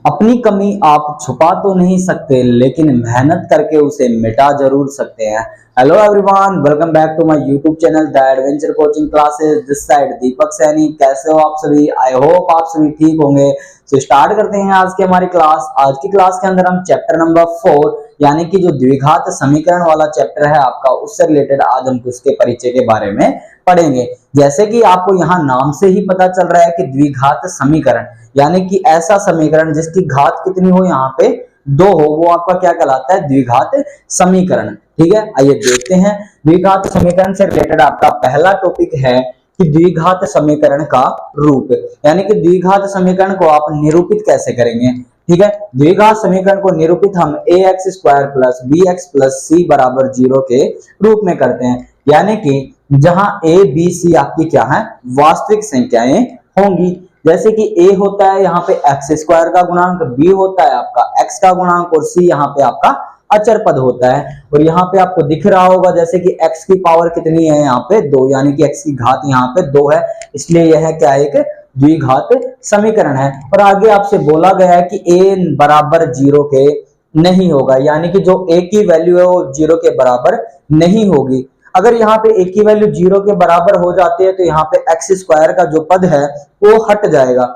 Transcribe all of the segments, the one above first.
अपनी कमी आप छुपा तो नहीं सकते, लेकिन मेहनत करके उसे मिटा जरूर सकते हैं। Hello everyone, welcome back to my YouTube channel the adventure coaching classes. This side Deepak Saini. कैसे हो आप सभी? आई होप आप सभी ठीक होंगे। तो स्टार्ट करते हैं आज की हमारी क्लास। आज की क्लास के अंदर हम चैप्टर नंबर 4 यानी कि जो द्विघात समीकरण वाला चैप्टर है आपका, उससे रिलेटेड आज हम उसके परिचय के बारे में पढ़ेंगे। जैसे कि आपको यहाँ नाम से ही पता चल रहा है कि द्विघात समीकरण यानी कि ऐसा समीकरण जिसकी घात कितनी हो, यहाँ पे 2 हो, वो आपका क्या कहलाता है? द्विघात समीकरण। ठीक है, आइए देखते हैं। द्विघात समीकरण से रिलेटेड आपका पहला टॉपिक है कि द्विघात समीकरण का रूप, यानी कि द्विघात समीकरण को आप निरूपित कैसे करेंगे। ठीक है, द्विघात समीकरण को निरूपित हम ax square plus bx plus c बराबर 0 के रूप में करते हैं, यानी कि जहां a b c आपकी क्या है? वास्तविक संख्याएं होंगी। जैसे कि a होता है यहाँ पे x स्क्वायर का गुणांक, b होता है आपका x का गुणांक और c यहाँ पे आपका अचर पद होता है। और यहाँ पे आपको दिख रहा होगा जैसे कि x की पावर कितनी है? यहाँ पे 2, यानी कि x की घात यहाँ पे 2 है, इसलिए यह क्या है? एक द्विघात समीकरण है। और आगे आपसे बोला गया है कि a बराबर 0 के नहीं होगा, यानी कि जो a की वैल्यू है वो 0 के बराबर नहीं होगी। अगर यहाँ पे a की वैल्यू 0 के बराबर हो जाती है तो यहाँ पे x स्क्वायर का जो पद है वो हट जाएगा,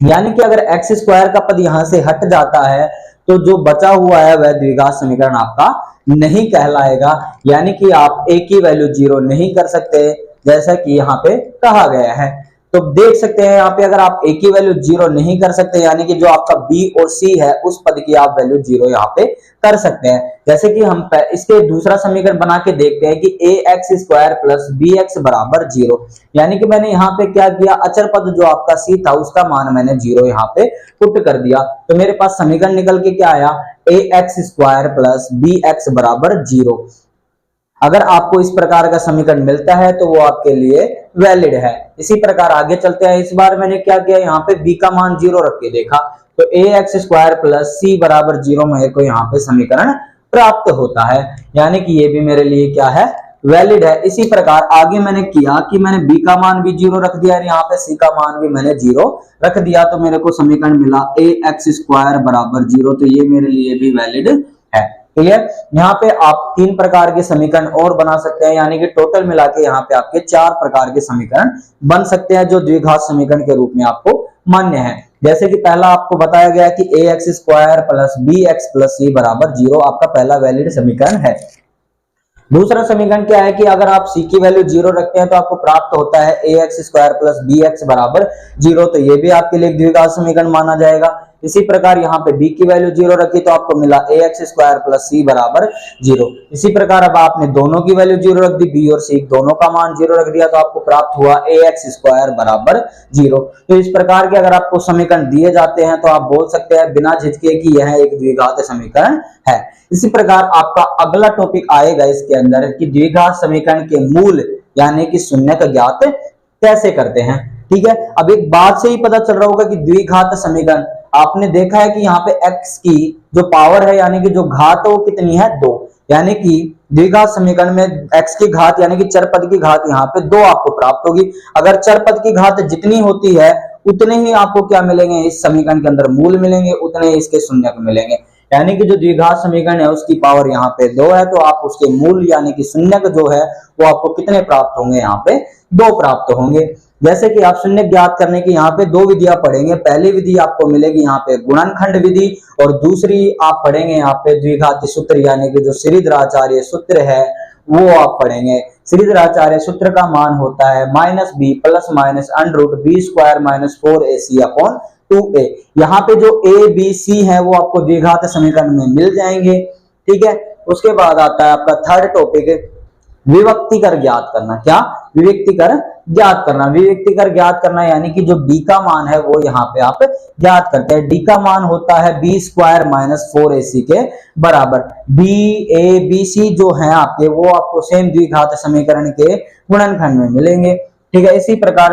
यानी कि अगर x स्क्वायर का पद यहाँ से हट जाता है तो जो बचा हुआ है वह द्विघात समीकरण आपका नहीं कहलाएगा, यानी कि आप a की वैल्यू 0 नहीं कर सकते जैसा कि यहाँ पे कहा गया है। तो देख सकते हैं यहाँ पे अगर आप a की वैल्यू 0 नहीं कर सकते, यानी कि जो आपका b और c है उस पद की आप वैल्यू 0 यहाँ पे कर सकते हैं। जैसे कि हम इसके दूसरा समीकरण बना के देखते हैं कि ax स्क्वायर प्लस bx बराबर 0, यानी कि मैंने यहाँ पे क्या किया? अचर पद जो आपका c था उसका मान मैंने 0 यहाँ पे पुट कर दिया, तो मेरे पास समीकरण निकल के क्या आया? ax स्क्वायर प्लस bx बराबर 0। अगर आपको इस प्रकार का समीकरण मिलता है तो वो आपके लिए वैलिड है। इसी प्रकार आगे चलते हैं। इस बार मैंने क्या किया? यहाँ पे b का मान 0 रख के देखा, तो ax स्क्वायर प्लस c बराबर 0 मेरे को यहाँ पे समीकरण प्राप्त होता है, यानी कि ये भी मेरे लिए क्या है? वैलिड है। इसी प्रकार आगे मैंने किया कि मैंने b का मान भी 0 रख दिया और यहाँ पे c का मान भी मैंने 0 रख दिया, तो मेरे को समीकरण मिला ax स्क्वायर बराबर 0, तो ये मेरे लिए भी वैलिड है। क्लियर? यहाँ पे आप 3 प्रकार के समीकरण और बना सकते हैं, यानी कि टोटल मिला के यहाँ पे आपके 4 प्रकार के समीकरण बन सकते हैं जो द्विघात समीकरण के रूप में आपको मान्य है। जैसे कि पहला आपको बताया गया कि ax square plus bx plus c बराबर 0 आपका पहला वैलिड समीकरण है। दूसरा समीकरण क्या है कि अगर आप c की वैल्यू 0 रखते हैं तो आपको प्राप्त होता है ax स्क्वायर प्लस bx बराबर 0, तो ये भी आपके लिए द्विघात समीकरण माना जाएगा। इसी प्रकार यहाँ पे b की वैल्यू 0 रखी तो आपको मिला ax स्क्वायर प्लस c बराबर 0। इसी प्रकार अब आपने दोनों की वैल्यू 0 रख दी, b और c दोनों का मान 0 रख दिया, तो आपको प्राप्त हुआ ax स्क्वायर बराबर 0। तो इस प्रकार के अगर आपको समीकरण दिए जाते हैं तो आप बोल सकते हैं बिना झिझके कि यह एक द्विघात समीकरण है। इसी प्रकार आपका अगला टॉपिक आएगा इसके अंदर कि द्विघात समीकरण के मूल यानी कि शून्य का ज्ञात कैसे करते हैं। ठीक है, अब एक बात से ही पता चल रहा होगा कि द्विघात समीकरण आपने देखा है कि यहाँ पे x की जो पावर है यानी कि जो घात है वो कितनी है? 2, यानी कि द्विघात समीकरण में x की घात यानी कि चर पद की घात यहाँ पे 2 आपको प्राप्त होगी। अगर चर पद की घात जितनी होती है उतने ही आपको क्या मिलेंगे? इस समीकरण के अंदर मूल मिलेंगे, उतने ही इसके शून्य मिलेंगे, यानी कि जो द्विघात समीकरण है उसकी पावर यहाँ पे 2 है, तो आप उसके मूल यानी कि शून्य जो है वो आपको कितने प्राप्त होंगे? यहाँ पे 2 प्राप्त होंगे। जैसे कि आप शून्य ज्ञात करने की यहाँ पे 2 विधियां पढ़ेंगे। पहली विधि आपको मिलेगी यहाँ पे गुणनखंड विधि, और दूसरी आप पढ़ेंगे यहाँ पे द्विघाती सूत्र यानी कि जो श्रीधराचार्य सूत्र है वो आप पढ़ेंगे। श्रीधराचार्य सूत्र का मान होता है -b plus minus under root b square minus 4ac upon 2a। यहाँ पे जो a b c है वो आपको द्विघात समीकरण में मिल जाएंगे। ठीक है, उसके बाद आता है आपका थर्ड टॉपिक विभक्ति कर ज्ञात करना। क्या? विभक्ति कर ज्ञात करना। विभक्ति कर ज्ञात करना यानी कि जो d का मान है वो यहाँ पे आप ज्ञात करते हैं। d का मान होता है b स्क्वायर माइनस 4ac के बराबर। b a b c जो है आपके वो आपको सेम द्विघात समीकरण के गुणनखंड में मिलेंगे। ठीक है, इसी प्रकार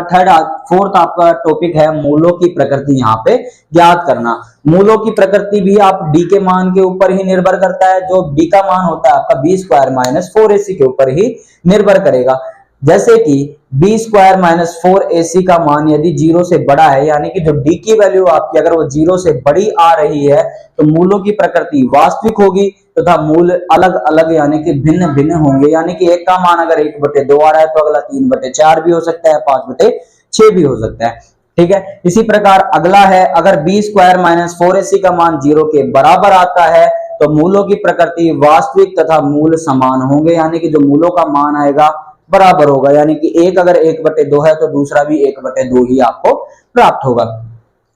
फोर्थ आपका टॉपिक है मूलों की प्रकृति यहाँ पे ज्ञात करना। मूलों की प्रकृति भी आप d के मान के ऊपर ही निर्भर करता है, जो d का मान होता है आपका b स्क्वायर माइनस 4ac के ऊपर ही निर्भर करेगा। जैसे कि बी स्क्वायर माइनस 4ac का मान यदि 0 से बड़ा है, यानी कि जो डी की वैल्यू आपकी अगर वो 0 से बड़ी आ रही है तो मूलों की प्रकृति वास्तविक होगी तथा मूल अलग अलग यानी कि भिन्न भिन्न होंगे। यानी कि एक का मान अगर 1/2 आ रहा है तो अगला 3/4 भी हो सकता है, 5/6 भी हो सकता है। ठीक है, इसी प्रकार अगला है, अगर बी स्क्वायर माइनस 4ac का मान 0 के बराबर आता है तो मूलों की प्रकृति वास्तविक तथा मूल समान होंगे। यानी कि जो मूलों का मान आएगा बराबर होगा, यानी कि एक अगर 1/2 है तो दूसरा भी 1/2 ही आपको प्राप्त होगा।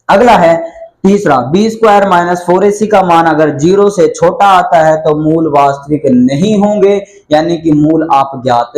अगला है तीसरा, बी स्क्वायर माइनस 4ac का मान अगर 0 से छोटा आता है तो मूल वास्तविक नहीं होंगे, यानी कि मूल आप ज्ञात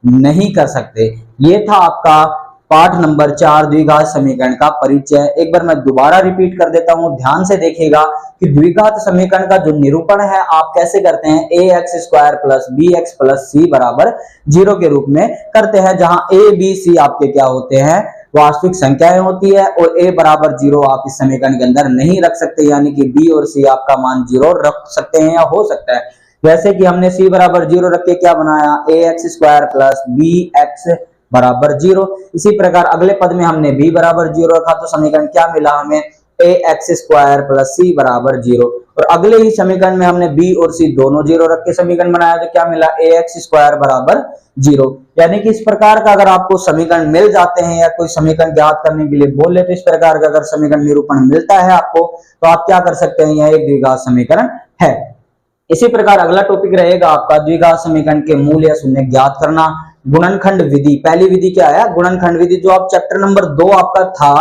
नहीं कर सकते। ये था आपका पाठ नंबर 4 द्विघात समीकरण का परिचय। एक बार मैं दोबारा रिपीट कर देता हूं, ध्यान से देखिएगा कि द्विघात समीकरण का जो निरूपण है आप कैसे करते हैं, ax square plus bx plus c बराबर 0 के रूप में करते हैं, जहां a b c आपके क्या होते हैं, वास्तविक संख्याएं होती है, और a बराबर 0 आप इस समीकरण के अंदर नहीं रख सकते, यानी कि b और c आपका मान 0 रख सकते हैं या हो सकता है। जैसे कि हमने c बराबर 0 रख के क्या बनाया, ax स्क्वायर प्लस bx बराबर 0। इसी प्रकार अगले पद में हमने b बराबर 0 रखा तो समीकरण क्या मिला हमें, ax स्क्वायर प्लस c बराबर 0। और अगले ही समीकरण में हमने b और c दोनों 0 रख के समीकरण बनाया तो क्या मिला, ax स्क्वायर बराबर 0। यानी कि इस प्रकार का अगर आपको समीकरण मिल जाते हैं या कोई समीकरण ज्ञात करने के लिए बोले तो इस प्रकार का अगर समीकरण निरूपण मिलता है आपको तो आप क्या कर सकते हैं, यह एक द्विघात समीकरण है। इसी प्रकार अगला टॉपिक रहेगा आपका द्विघात समीकरण के मूल या शून्य ज्ञात करना। गुणनखंड विधि, पहली विधि क्या है, गुणनखंड विधि, जो आप चैप्टर नंबर 2 आपका था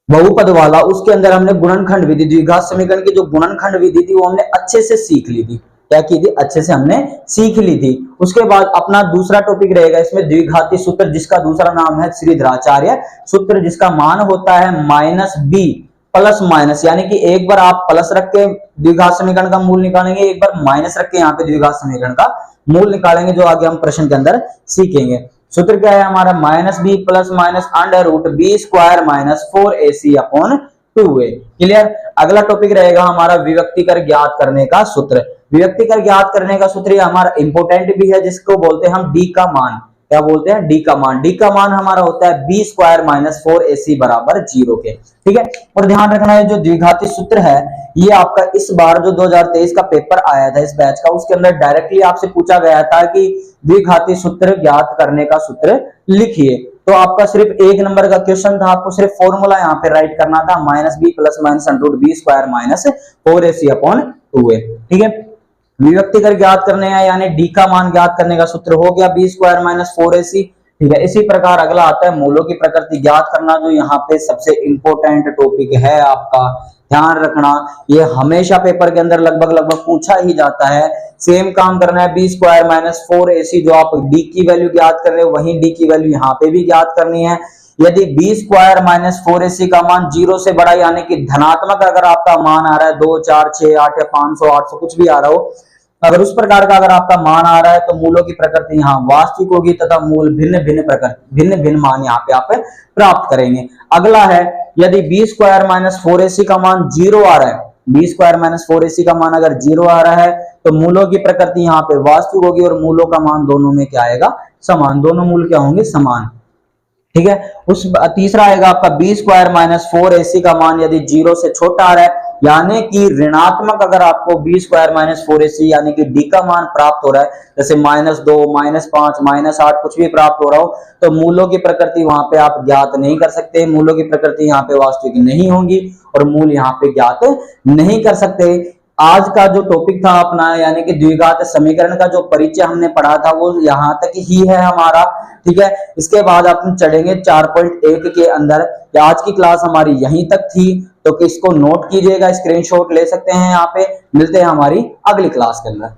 बहुपद वाला, उसके अंदर हमने गुणनखंड विधि, द्विघात समीकरण की जो गुणनखंड विधि थी वो हमने अच्छे से सीख ली थी। क्या की थी, अच्छे से हमने सीख ली थी। उसके बाद अपना दूसरा टॉपिक रहेगा इसमें द्विघाती सूत्र, जिसका दूसरा नाम है श्रीधराचार्य सूत्र, जिसका मान होता है माइनस बी प्लस माइनस, यानी कि एक बार आप प्लस रख के द्विघात समीकरण का मूल निकालेंगे, एक बार माइनस रख के यहाँ पे द्विघात समीकरण का मूल निकालेंगे, जो आगे हम प्रश्न के अंदर सीखेंगे। सूत्र क्या है हमारा, minus b plus minus under root b square minus 4ac upon 2a। Clear. अगला टॉपिक रहेगा हमारा विभक्तिकर ज्ञात करने का सूत्र। विभक्तिकर ज्ञात करने का सूत्र हमारा इंपोर्टेंट भी है, जिसको बोलते हैं हम डी का मान। क्या बोलते हैं, डी का मान। डी का मान हमारा होता है बी स्क्वायर माइनस 4ac बराबर 0 के। ठीक है, और ध्यान रखना है जो द्विघाती सूत्र है ये आपका इस बार जो 2023 का पेपर आया था इस बैच का, उसके अंदर डायरेक्टली आपसे पूछा गया था कि द्विघाती सूत्र ज्ञात करने का सूत्र लिखिए। तो आपका सिर्फ एक नंबर का क्वेश्चन था, आपको सिर्फ फॉर्मूला यहाँ पे राइट करना था, minus b plus minus under root b square minus 4ac upon 2a। ठीक है, विभक्तिकर ज्ञात करने हैं यानी डी का मान ज्ञात करने का सूत्र हो गया बी स्क्वायर माइनस 4ac। ठीक है, इसी प्रकार अगला आता है मूलों की प्रकृति ज्ञात करना, जो यहाँ पे सबसे इंपॉर्टेंट टॉपिक है आपका। ध्यान रखना, ये हमेशा पेपर के अंदर लगभग पूछा ही जाता है। सेम काम करना है, बी स्क्वायर माइनस 4ac, जो आप डी की वैल्यू ज्ञात कर रहे हो वही डी की वैल्यू यहाँ पे भी ज्ञात करनी है। यदि बी स्क्वायर माइनस 4ac का मान 0 से बड़ा यानी कि धनात्मक अगर आपका मान आ रहा है 2, 4, 6, 8 या 500, 800 कुछ भी आ रहा हो, अगर उस प्रकार का अगर आपका मान आ रहा है तो मूलों की प्रकृति यहाँ वास्तविक होगी तथा मूल भिन्न भिन्न मान यहाँ पे आप प्राप्त करेंगे। अगला है, यदि बी स्क्वायर माइनस 4ac का मान 0 आ रहा है, बी स्क्वायर माइनस 4ac का मान अगर 0 आ रहा है तो मूलों की प्रकृति यहाँ पे वास्तविक होगी और मूलों का मान दोनों में क्या आएगा, समान। दोनों मूल क्या होंगे, समान। ठीक है, उस तीसरा आएगा आपका बी स्क्वायर माइनस 4ac का मान यदि 0 से छोटा आ रहा है, यानी कि ऋणात्मक अगर आपको बी स्क्वायर माइनस 4ac यानी कि डी का मान प्राप्त हो रहा है, जैसे -2, -5, -8 कुछ भी प्राप्त हो रहा हो, तो मूलों की प्रकृति वहां पे आप ज्ञात नहीं कर सकते। मूलों की प्रकृति यहाँ पे वास्तविक नहीं होंगी और मूल यहाँ पे ज्ञात नहीं कर सकते। आज का जो टॉपिक था अपना यानी कि द्विघात समीकरण का जो परिचय हमने पढ़ा था वो यहाँ तक ही है हमारा। ठीक है, इसके बाद अपन चढ़ेंगे 4.1 के अंदर। आज की क्लास हमारी यहीं तक थी, तो इसको नोट कीजिएगा, स्क्रीनशॉट ले सकते हैं। यहाँ पे मिलते हैं हमारी अगली क्लास के अंदर।